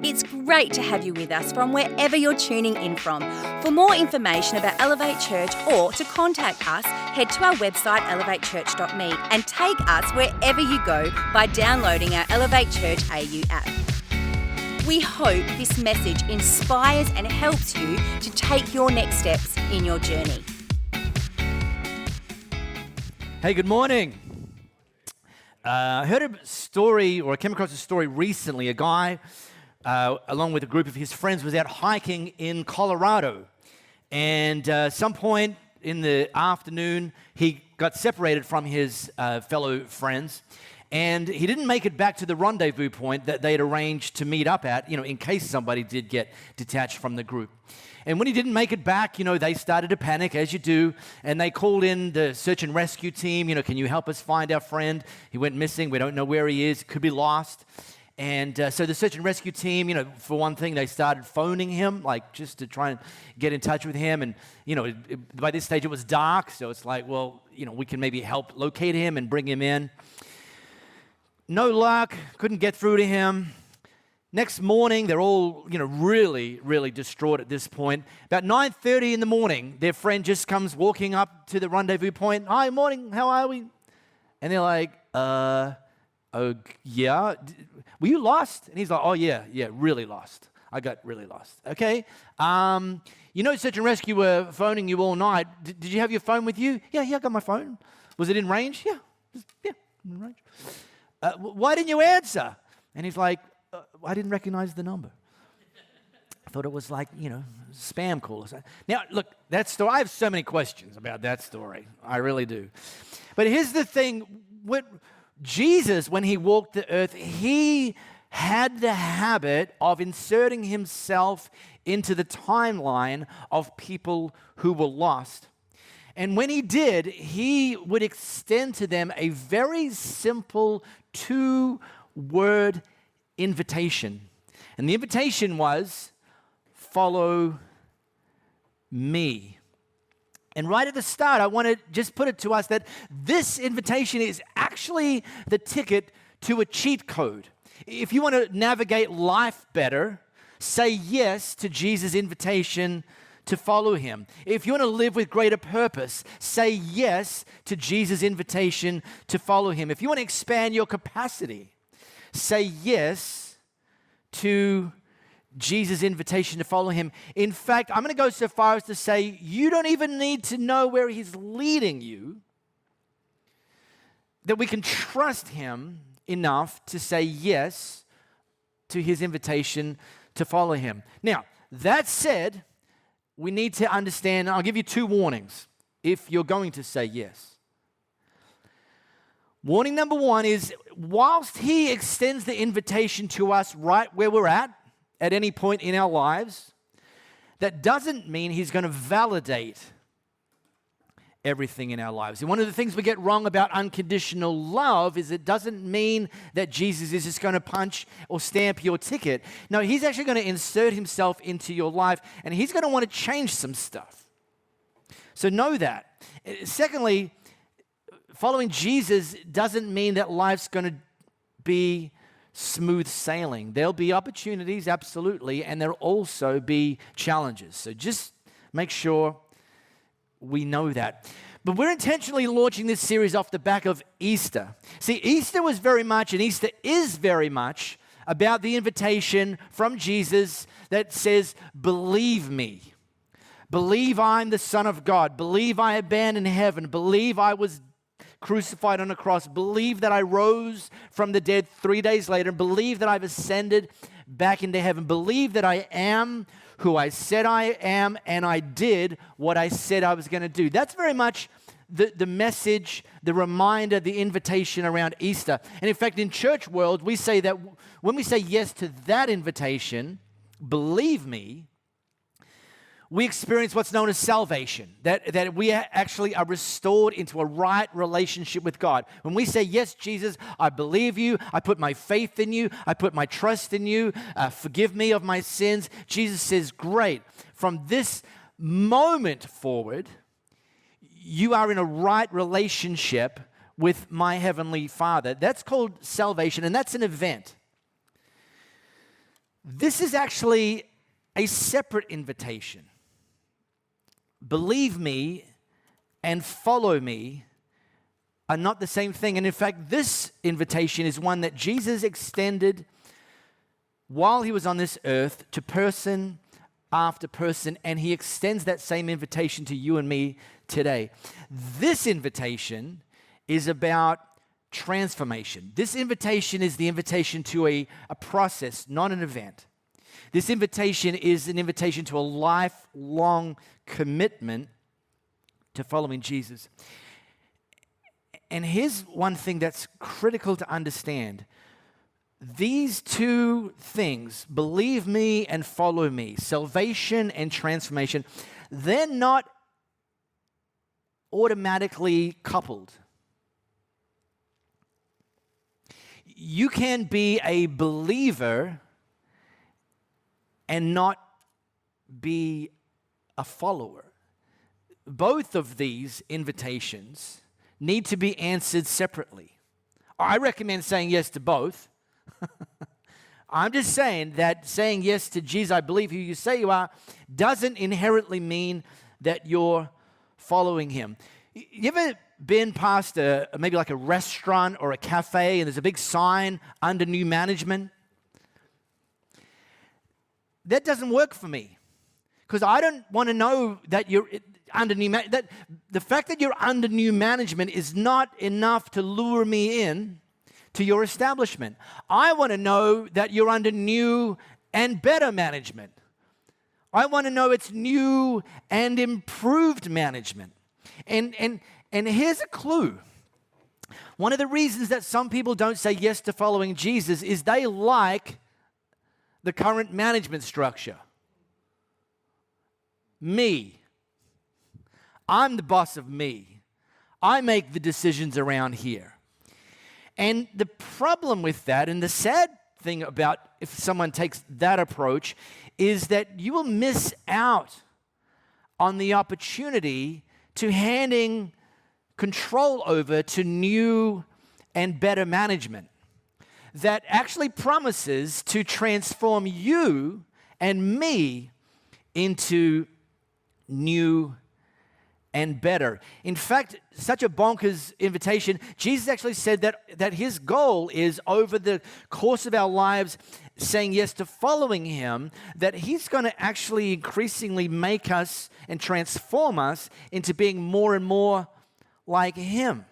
It's great to have you with us from wherever you're tuning in from. For more information about Elevate Church or to contact us, head to our website elevatechurch.me and take us wherever you go by downloading our Elevate Church AU app. We hope this message inspires and helps you to take your next steps in your journey. Hey, good morning. I heard a story, or I came across a story recently. A guy, along with a group of his friends, was out hiking in Colorado. And some point in the afternoon, he got separated from his fellow friends. And he didn't make it back to the rendezvous point that they'd arranged to meet up at, in case somebody did get detached from the group. And when he didn't make it back, they started to panic, as you do, and they called in the search and rescue team. Can you help us find our friend? He went missing. We don't know where he is. Could be lost. And so the search and rescue team, for one thing, they started phoning him, just to try and get in touch with him. And, by this stage it was dark, so it's like, well, we can maybe help locate him and bring him in. No luck, couldn't get through to him. Next morning, they're all, really, really distraught at this point. About 9:30 in the morning, their friend just comes walking up to the rendezvous point. Hi, morning, how are we? And they're like, oh, yeah, were you lost? And he's like, oh, yeah, really lost. I got really lost. Okay, search and rescue were phoning you all night. Did you have your phone with you? Yeah, I got my phone. Was it in range? Yeah, in range. Why didn't you answer? And he's like, I didn't recognize the number. I thought it was like, spam call or something. Now, look, that story, I have so many questions about that story. I really do. But here's the thing. Jesus, when he walked the earth, he had the habit of inserting himself into the timeline of people who were lost. And when he did, he would extend to them a very simple two-word invitation. And the invitation was, follow me. And right at the start, I want to just put it to us that this invitation is actually the ticket to a cheat code. If you want to navigate life better, say yes to Jesus' invitation to follow him. If you want to live with greater purpose, say yes to Jesus' invitation to follow him. If you want to expand your capacity, say yes to Jesus' invitation to follow him. In fact, I'm going to go so far as to say you don't even need to know where he's leading you, that we can trust him enough to say yes to his invitation to follow him. Now, that said, we need to understand, I'll give you two warnings if you're going to say yes. Warning number one is, whilst he extends the invitation to us right where we're at any point in our lives, that doesn't mean he's going to validate everything in our lives. And one of the things we get wrong about unconditional love is it doesn't mean that Jesus is just going to punch or stamp your ticket. No, he's actually going to insert himself into your life, and he's going to want to change some stuff. So know that. Secondly, following Jesus doesn't mean that life's going to be smooth sailing. There'll be opportunities, absolutely, and there'll also be challenges. So just make sure we know that. But we're intentionally launching this series off the back of Easter. See, Easter was very much, and Easter is very much, about the invitation from Jesus that says, believe me. Believe I'm the Son of God. Believe I abandoned heaven. Believe I was crucified on a cross. Believe that I rose from the dead 3 days later. Believe that I've ascended back into heaven. Believe that I am who I said I am, and I did what I said I was going to do. That's very much the message, the reminder, the invitation around Easter. And in fact, in church world, we say that when we say yes to that invitation, believe me, we experience what's known as salvation, that we actually are restored into a right relationship with God. When we say, yes, Jesus, I believe you, I put my faith in you, I put my trust in you, forgive me of my sins, Jesus says, great. From this moment forward, you are in a right relationship with my heavenly Father. That's called salvation, and that's an event. This is actually a separate invitation. Believe me and follow me are not the same thing. And in fact, this invitation is one that Jesus extended while he was on this earth to person after person, and he extends that same invitation to you and me today. This invitation is about transformation. This invitation is the invitation to a process, not an event. This invitation is an invitation to a lifelong commitment to following Jesus. And here's one thing that's critical to understand. These two things, believe me and follow me, salvation and transformation, they're not automatically coupled. You can be a believer and not be a follower. Both of these invitations need to be answered separately. I recommend saying yes to both. I'm just saying that saying yes to Jesus, I believe who you say you are, doesn't inherently mean that you're following him. You ever been past maybe like a restaurant or a cafe and there's a big sign under new management? That doesn't work for me because I don't want to know that you're under new management. The fact that you're under new management is not enough to lure me in to your establishment. I want to know that you're under new and better management. I want to know it's new and improved management. And here's a clue. One of the reasons that some people don't say yes to following Jesus is they like the current management structure. Me. I'm the boss of me. I make the decisions around here. And the problem with that, and the sad thing about if someone takes that approach, is that you will miss out on the opportunity to handing control over to new and better management that actually promises to transform you and me into new and better. In fact, such a bonkers invitation, Jesus actually said that his goal is over the course of our lives, saying yes to following him, that he's going to actually increasingly make us and transform us into being more and more like him.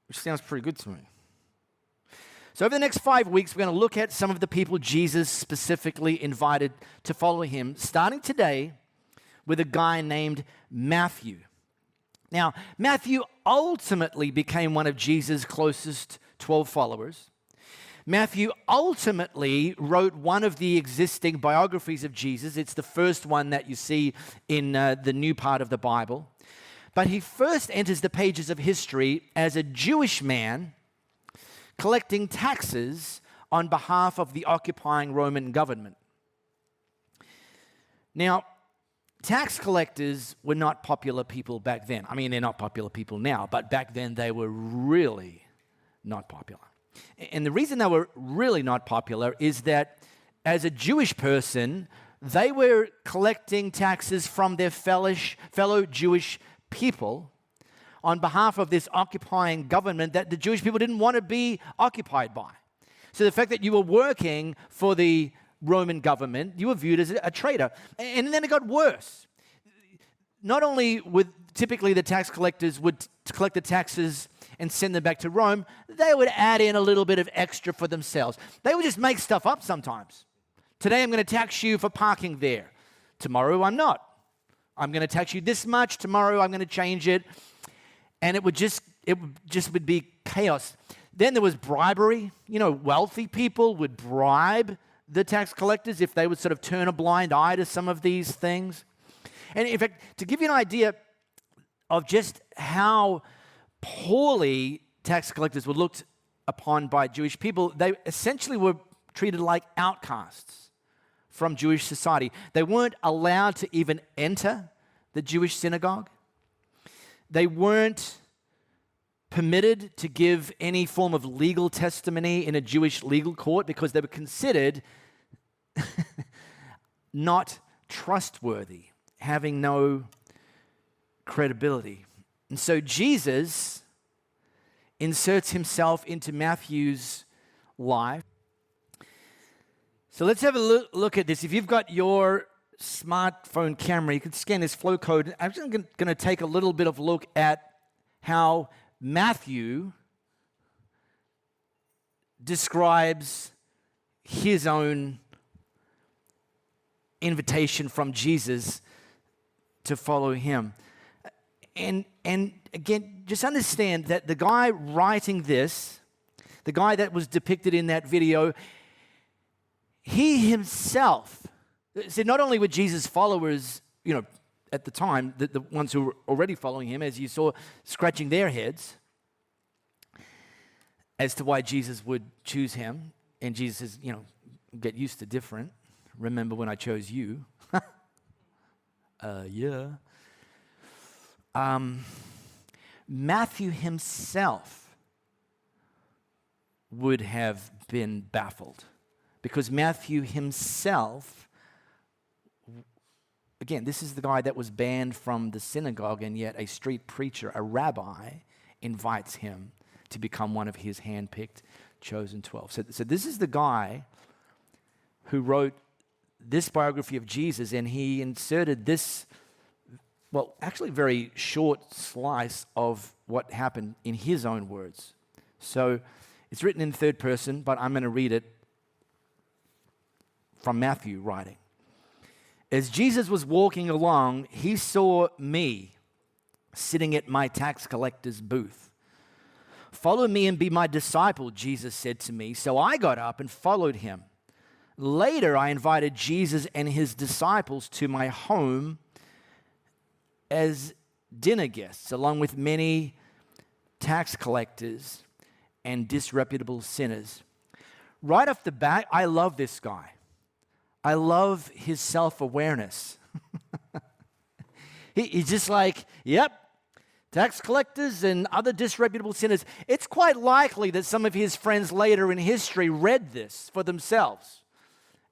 Which sounds pretty good to me. So over the next 5 weeks, we're going to look at some of the people Jesus specifically invited to follow him, starting today with a guy named Matthew. Now, Matthew ultimately became one of Jesus' closest 12 followers. Matthew ultimately wrote one of the existing biographies of Jesus. It's the first one that you see in the new part of the Bible. But he first enters the pages of history as a Jewish man collecting taxes on behalf of the occupying Roman government. Now, tax collectors were not popular people back then. I mean, they're not popular people now, but back then they were really not popular. And the reason they were really not popular is that as a Jewish person, they were collecting taxes from their fellow Jewish people on behalf of this occupying government that the Jewish people didn't want to be occupied by. So the fact that you were working for the Roman government, you were viewed as a traitor. And then it got worse. Not only would typically the tax collectors would collect the taxes and send them back to Rome, they would add in a little bit of extra for themselves. They would just make stuff up sometimes. Today I'm going to tax you for parking there. Tomorrow I'm not. I'm going to tax you this much. Tomorrow I'm going to change it. And it would just be chaos. Then there was bribery. You know, wealthy people would bribe the tax collectors if they would sort of turn a blind eye to some of these things. And in fact, to give you an idea of just how poorly tax collectors were looked upon by Jewish people, they essentially were treated like outcasts from Jewish society. They weren't allowed to even enter the Jewish synagogue. They weren't permitted to give any form of legal testimony in a Jewish legal court because they were considered not trustworthy, having no credibility. And so Jesus inserts himself into Matthew's life. So let's have a look at this. If you've got your smartphone camera, you can scan this flow code. I'm just going to take a little bit of a look at how Matthew describes his own invitation from Jesus to follow him. And again, just understand that the guy writing this, the guy that was depicted in that video, he himself, see, not only were Jesus' followers, at the time, the ones who were already following him, as you saw, scratching their heads as to why Jesus would choose him. And Jesus says, get used to different. Remember when I chose you? Yeah. Matthew himself would have been baffled because Matthew himself, again, this is the guy that was banned from the synagogue, and yet a street preacher, a rabbi, invites him to become one of his hand-picked, chosen 12. So this is the guy who wrote this biography of Jesus, and he inserted this, well, actually very short slice of what happened in his own words. So it's written in third person, but I'm going to read it from Matthew writing. As Jesus was walking along, he saw me sitting at my tax collector's booth. "Follow me and be my disciple," Jesus said to me. So I got up and followed him. Later, I invited Jesus and his disciples to my home as dinner guests, along with many tax collectors and disreputable sinners. Right off the bat, I love this guy. I love his self-awareness. He's just like, yep, tax collectors and other disreputable sinners. It's quite likely that some of his friends later in history read this for themselves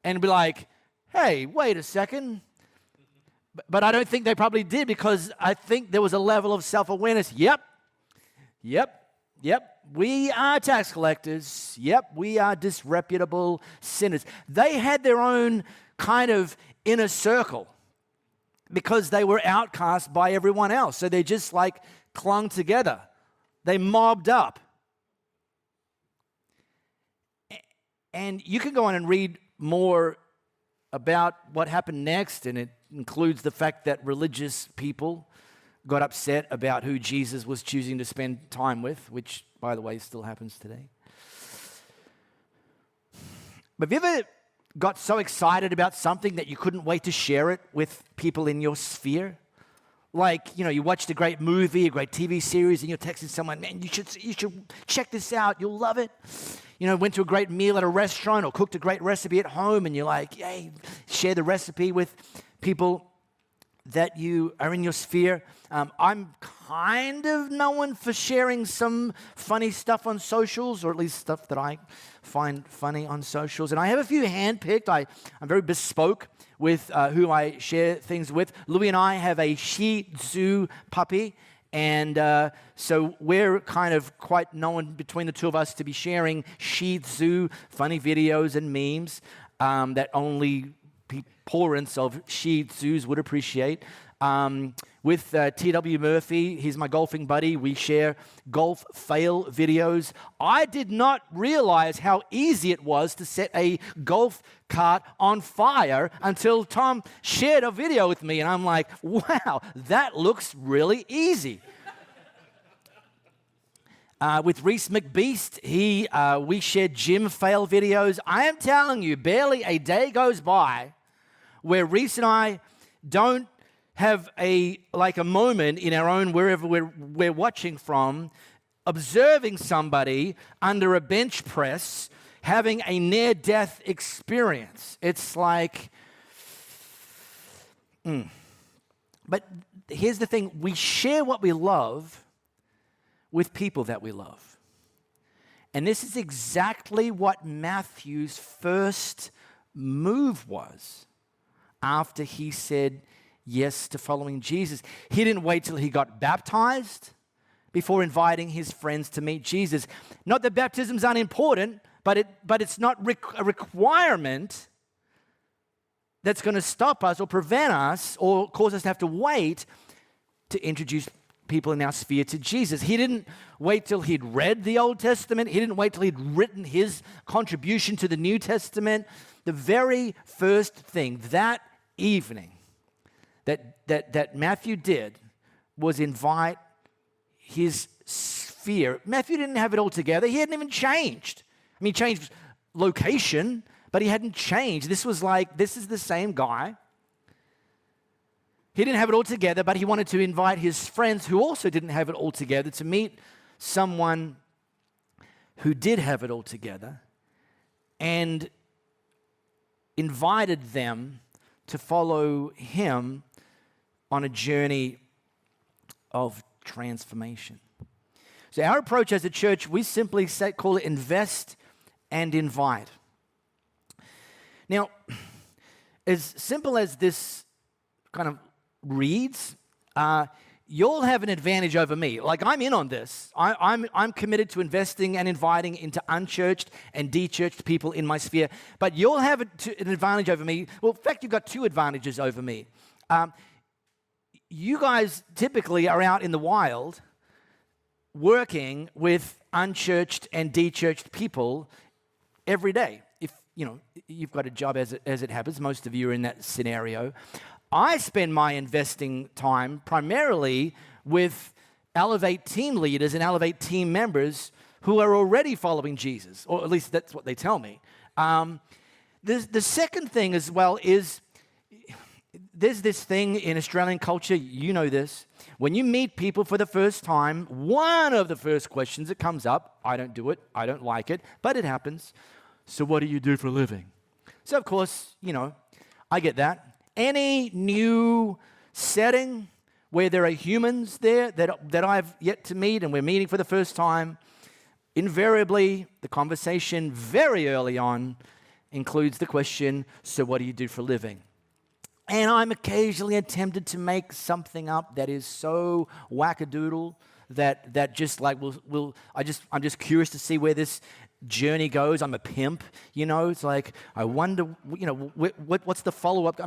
and be like, hey, wait a second. But I don't think they probably did, because I think there was a level of self-awareness. Yep. We are tax collectors. Yep, we are disreputable sinners. They had their own kind of inner circle because they were outcast by everyone else. So they just like clung together. They mobbed up. And you can go on and read more about what happened next, and it includes the fact that religious people got upset about who Jesus was choosing to spend time with, which, by the way, still happens today. But have you ever got so excited about something that you couldn't wait to share it with people in your sphere? Like, you watched a great movie, a great TV series, and you're texting someone, man, you should check this out, you'll love it. Went to a great meal at a restaurant or cooked a great recipe at home, and you're like, hey, share the recipe with people that you are in your sphere. I'm kind of known for sharing some funny stuff on socials, or at least stuff that I find funny on socials. And I have a few handpicked. I'm very bespoke with who I share things with. Louis and I have a Shih Tzu puppy. And so we're kind of quite known between the two of us to be sharing Shih Tzu funny videos and memes that only parents of Shih Tzus would appreciate. With T.W. Murphy, he's my golfing buddy. We share golf fail videos. I did not realize how easy it was to set a golf cart on fire until Tom shared a video with me, and I'm like, wow, that looks really easy. With Reese McBeast, we shared gym fail videos. I am telling you, barely a day goes by where Reese and I don't have a moment in our own, wherever we're watching from, observing somebody under a bench press having a near-death experience. It's like, But here's the thing, we share what we love with people that we love. And this is exactly what Matthew's first move was after he said yes to following Jesus. He didn't wait till he got baptized before inviting his friends to meet Jesus. Not that baptism's unimportant, but it's not a requirement that's going to stop us or prevent us or cause us to have to wait to introduce people in our sphere to Jesus. He didn't wait till he'd read the Old Testament. He didn't wait till he'd written his contribution to the New Testament. The very first thing that evening that Matthew did was invite his sphere. Matthew didn't have it all together. He hadn't even changed. I mean, he changed location, but he hadn't changed. This is the same guy. He didn't have it all together, but he wanted to invite his friends who also didn't have it all together to meet someone who did have it all together and invited them to follow him on a journey of transformation. So our approach as a church, we simply call it invest and invite. Now, as simple as this kind of reads, you'll have an advantage over me. Like, I'm in on this. I'm committed to investing and inviting into unchurched and de-churched people in my sphere. But you'll have an advantage over me. Well, in fact, you've got two advantages over me. You guys typically are out in the wild working with unchurched and de-churched people every day. If you've got a job as it happens, most of you are in that scenario. I spend my investing time primarily with Elevate team leaders and Elevate team members who are already following Jesus, or at least that's what they tell me. The second thing as well is there's this thing in Australian culture, you know this. When you meet people for the first time, one of the first questions that comes up, I don't do it, I don't like it, but it happens. So what do you do for a living? So of course, I get that. Any new setting where there are humans there that I've yet to meet and we're meeting for the first time, invariably the conversation very early on includes the question, so what do you do for a living? And I'm occasionally tempted to make something up that is so wackadoodle that just like I'm just curious to see where this journey goes. I'm a pimp, it's like, I wonder, what's the follow-up?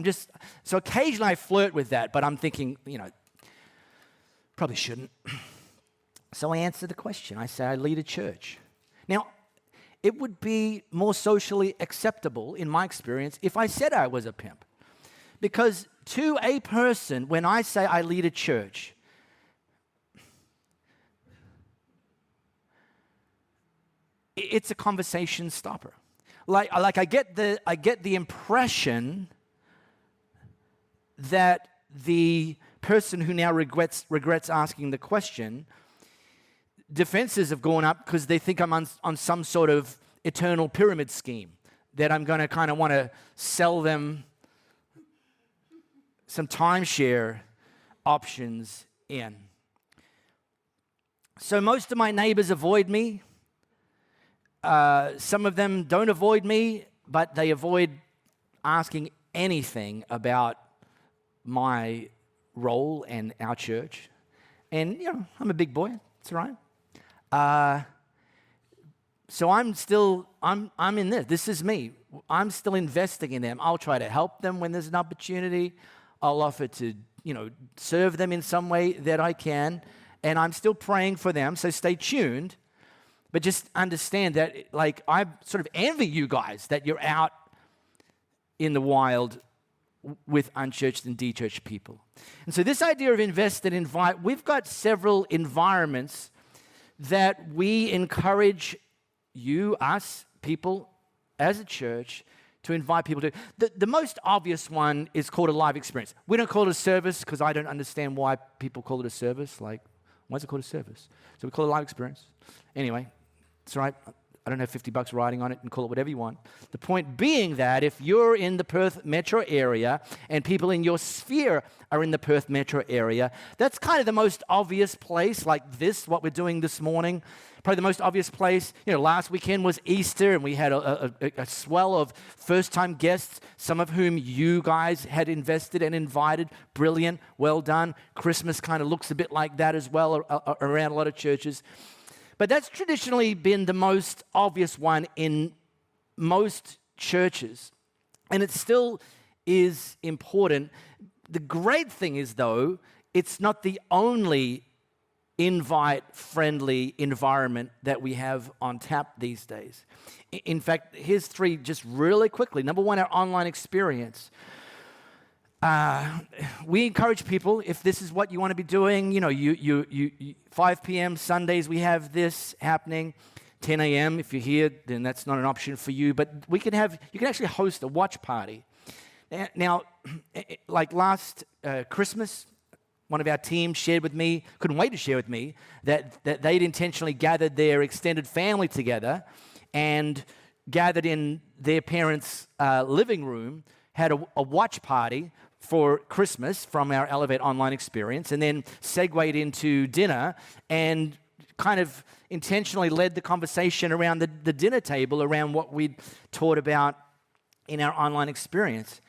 So occasionally I flirt with that, but I'm thinking, probably shouldn't. So I answer the question. I say I lead a church. Now, it would be more socially acceptable, in my experience, if I said I was a pimp. Because to a person, when I say I lead a church, it's a conversation stopper. Like I get the impression that the person who now regrets asking the question, defenses have gone up because they think I'm on some sort of eternal pyramid scheme that I'm going to kind of want to sell them some timeshare options in. So most of my neighbors avoid me. Some of them don't avoid me, but they avoid asking anything about my role and our church. And, I'm a big boy. It's all right. So I'm in this. This is me. I'm still investing in them. I'll try to help them when there's an opportunity. I'll offer to, serve them in some way that I can. And I'm still praying for them, so stay tuned. But just understand that, I sort of envy you guys that you're out in the wild with unchurched and de-churched people. And so this idea of invest and invite, we've got several environments that we encourage us, people, as a church, to invite people to. The most obvious one is called a live experience. We don't call it a service because I don't understand why people call it a service. Why is it called a service? So we call it a live experience. Anyway, it's all right. I don't know, $50 riding on it, and call it whatever you want. The point being that if you're in the Perth metro area and people in your sphere are in the Perth metro area, that's kind of the most obvious place, like this, what we're doing this morning. Probably the most obvious place. Last weekend was Easter, and we had a swell of first-time guests, some of whom you guys had invested and invited. Brilliant, well done. Christmas kind of looks a bit like that as well around a lot of churches. But that's traditionally been the most obvious one in most churches, and it still is important. The great thing is, though, it's not the only invite-friendly environment that we have on tap these days. In fact, here's three just really quickly. Number one, our online experience. We encourage people, if this is what you want to be doing, you 5 p.m. Sundays, we have this happening. 10 a.m. if you're here, then that's not an option for you. But you can actually host a watch party. Now, like last Christmas, one of our team shared with me, couldn't wait to share with me, that they'd intentionally gathered their extended family together and gathered in their parents' living room, had a watch party for Christmas from our Elevate online experience, and then segued into dinner and kind of intentionally led the conversation around the dinner table around what we'd taught about in our online experience.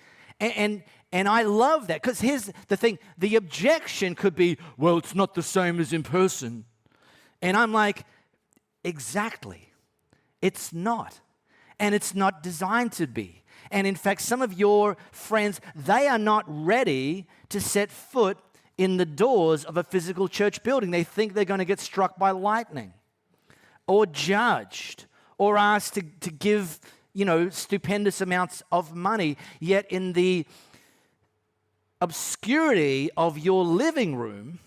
And I love that, because here's the thing. The objection could be, well, it's not the same as in person. And I'm like, exactly. It's not. And it's not designed to be. And in fact, some of your friends, they are not ready to set foot in the doors of a physical church building. They think they're going to get struck by lightning or judged or asked to give, stupendous amounts of money. Yet in the obscurity of your living room,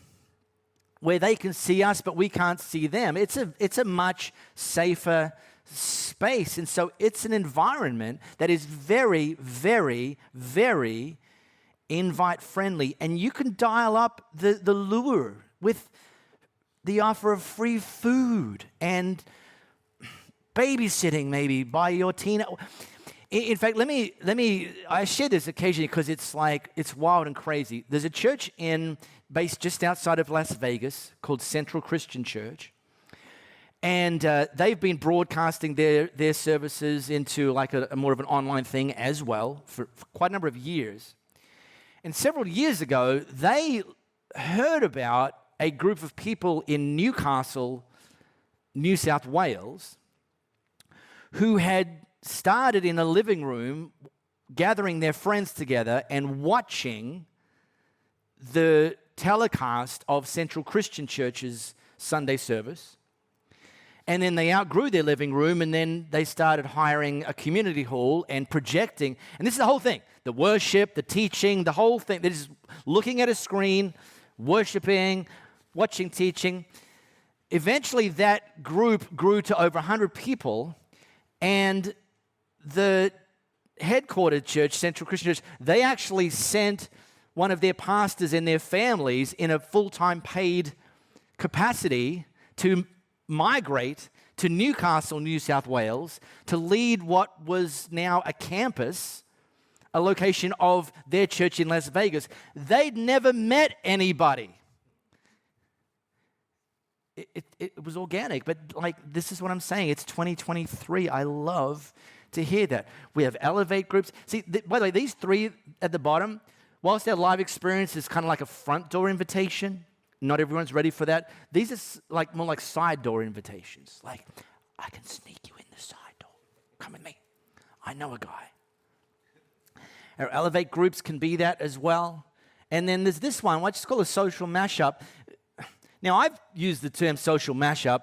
where they can see us but we can't see them, it's a much safer space. And so it's an environment that is very, very, very invite friendly, and you can dial up the lure with the offer of free food and babysitting maybe by your teen. In fact, I share this occasionally because it's wild and crazy. There's a church based just outside of Las Vegas called Central Christian Church. And they've been broadcasting their services into like a more of an online thing as well for quite a number of years. And several years ago, they heard about a group of people in Newcastle, New South Wales, who had started in a living room, gathering their friends together and watching the telecast of Central Christian Church's Sunday service. And then they outgrew their living room, and then they started hiring a community hall and projecting. And this is the whole thing, the worship, the teaching, the whole thing. They're just looking at a screen, worshiping, watching teaching. Eventually, that group grew to over 100 people, and the headquartered church, Central Christian Church, they actually sent one of their pastors and their families in a full-time paid capacity to migrate to Newcastle, New South Wales, to lead what was now a campus, a location of their church in Las Vegas. They'd never met anybody. It was organic, but this is what I'm saying. It's 2023. I love to hear that. We have Elevate groups. See, by the way, these three at the bottom, whilst their live experience is kind of like a front door invitation, not everyone's ready for that. These are more like side door invitations. Like, I can sneak you in the side door. Come with me. I know a guy. Our Elevate groups can be that as well. And then there's this one, I just call a social mashup. Now, I've used the term social mashup.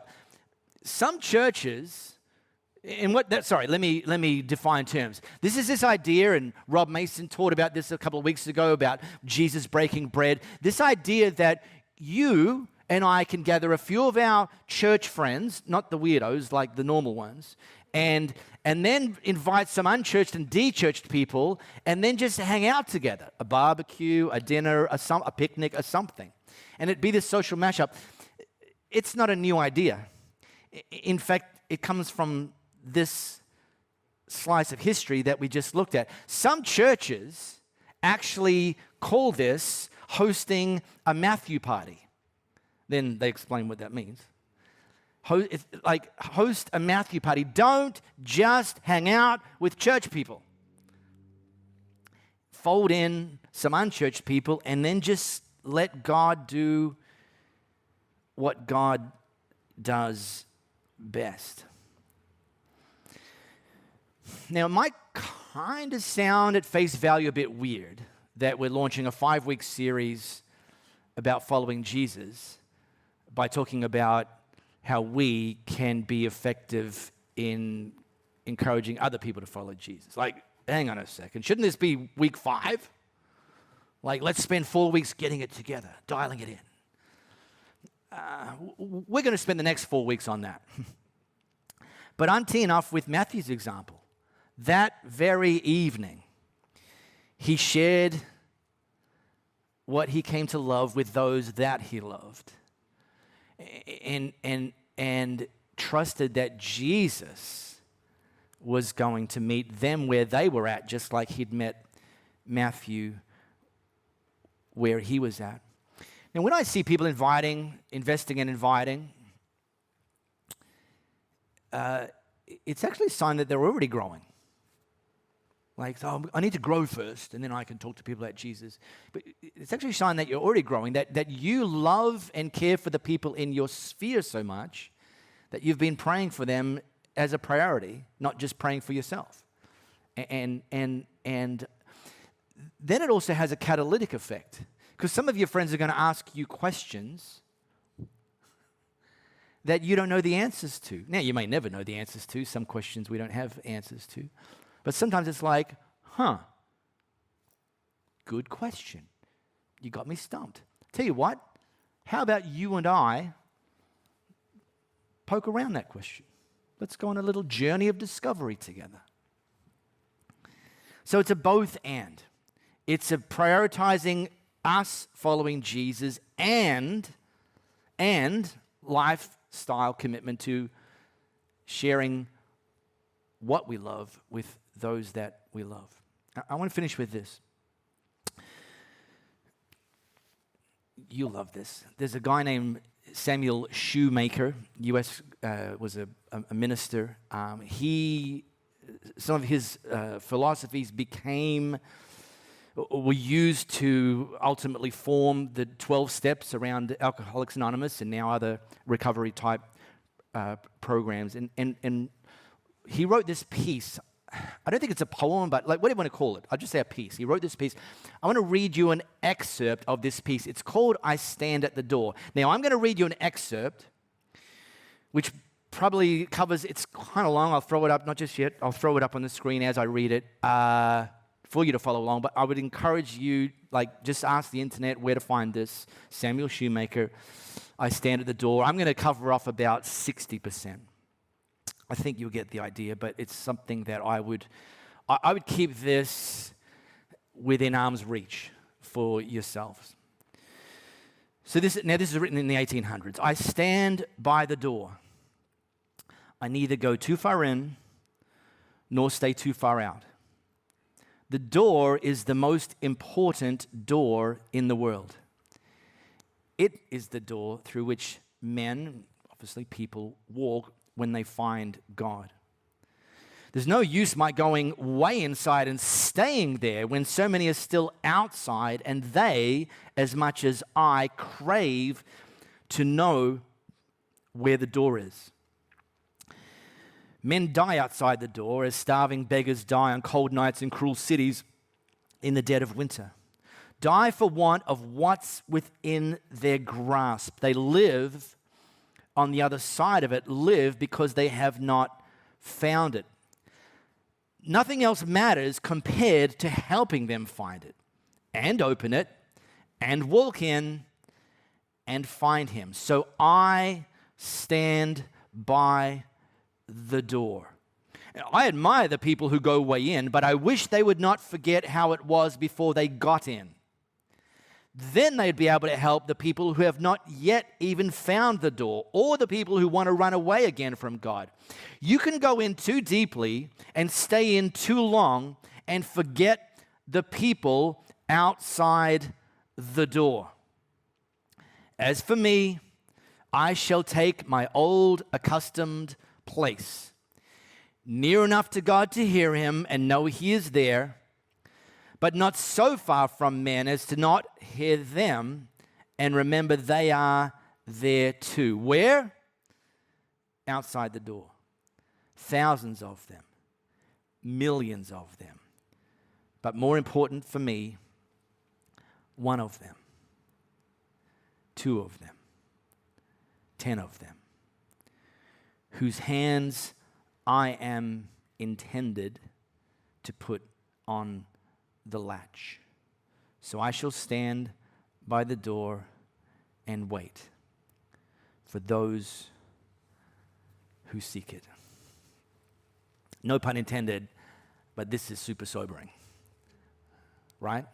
Some churches, let me define terms. This is this idea, and Rob Mason taught about this a couple of weeks ago about Jesus breaking bread. This idea that you and I can gather a few of our church friends, not the weirdos, like the normal ones, and then invite some unchurched and de-churched people, and then just hang out together. A barbecue, a dinner, a picnic, or something. And it'd be this social mashup. It's not a new idea. In fact, it comes from this slice of history that we just looked at. Some churches actually call this hosting a Matthew party. Then they explain what that means. It's like host a Matthew party. Don't just hang out with church people. Fold in some unchurched people and then just let God do what God does best. Now, it might kind of sound at face value a bit weird that we're launching a 5-week series about following Jesus by talking about how we can be effective in encouraging other people to follow Jesus. Like, hang on a second. Shouldn't this be week 5? Like, let's spend 4 weeks getting it together, dialing it in. We're going to spend the next 4 weeks on that. But I'm teeing off with Matthew's example. That very evening, he shared what he came to love with those that he loved, and trusted that Jesus was going to meet them where they were at, just like he'd met Matthew where he was at. Now, when I see people investing and inviting, it's actually a sign that they're already growing. Like, oh, I need to grow first, and then I can talk to people about Jesus. But it's actually a sign that you're already growing, that you love and care for the people in your sphere so much that you've been praying for them as a priority, not just praying for yourself. And then it also has a catalytic effect, because some of your friends are going to ask you questions that you don't know the answers to. Now, you may never know the answers to. Some questions we don't have answers to. But sometimes it's like, good question. You got me stumped. Tell you what, how about you and I poke around that question? Let's go on a little journey of discovery together. So it's a both and. It's a prioritizing us following Jesus and lifestyle commitment to sharing what we love with those that we love. I want to finish with this. You'll love this. There's a guy named Samuel Shoemaker, was a minister. Some of his philosophies were used to ultimately form the 12 steps around Alcoholics Anonymous and now other recovery type programs. And he wrote this piece. I don't think it's a poem, but like, what do you want to call it? I'll just say a piece. He wrote this piece. I want to read you an excerpt of this piece. It's called I Stand at the Door. Now, I'm going to read you an excerpt, which probably covers, it's kind of long. I'll throw it up, not just yet. I'll throw it up on the screen as I read it for you to follow along. But I would encourage you, just ask the internet where to find this. Samuel Shoemaker, I Stand at the Door. I'm going to cover off about 60%. I think you'll get the idea, but it's something that I would keep this within arm's reach for yourselves. So this is written in the 1800s. I stand by the door. I neither go too far in nor stay too far out. The door is the most important door in the world. It is the door through which men, obviously people, walk when they find God. There's no use my going way inside and staying there when so many are still outside, and they, as much as I, crave to know where the door is. Men die outside the door as starving beggars die on cold nights in cruel cities in the dead of winter. Die for want of what's within their grasp. They live on the other side of it, live because they have not found it. Nothing else matters compared to helping them find it and open it and walk in and find him. So I stand by the door. I admire the people who go way in, but I wish they would not forget how it was before they got in. Then they'd be able to help the people who have not yet even found the door, or the people who want to run away again from God. You can go in too deeply and stay in too long and forget the people outside the door. As for me, I shall take my old accustomed place, near enough to God to hear him and know he is there, but not so far from men as to not hear them and remember they are there too. Where? Outside the door. Thousands of them, millions of them. But more important for me, one of them, two of them, 10 of them, whose hands I am intended to put on the latch. So I shall stand by the door and wait for those who seek it. No pun intended, but this is super sobering, right?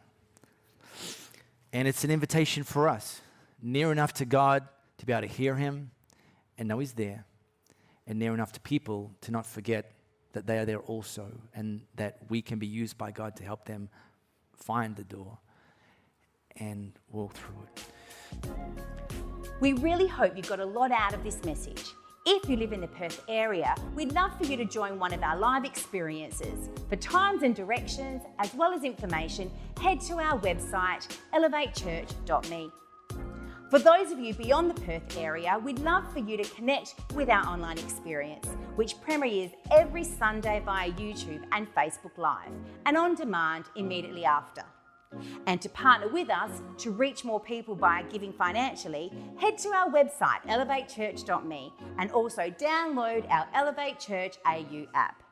And it's an invitation for us, near enough to God to be able to hear him and know he's there, and near enough to people to not forget that they are there also, and that we can be used by God to help them find the door and walk through it. We really hope you got a lot out of this message. If you live in the Perth area, we'd love for you to join one of our live experiences. For times and directions, as well as information, head to our website, elevatechurch.me. For those of you beyond the Perth area, we'd love for you to connect with our online experience, which premieres every Sunday via YouTube and Facebook Live, and on demand immediately after. And to partner with us to reach more people by giving financially, head to our website, elevatechurch.me, and also download our Elevate Church AU app.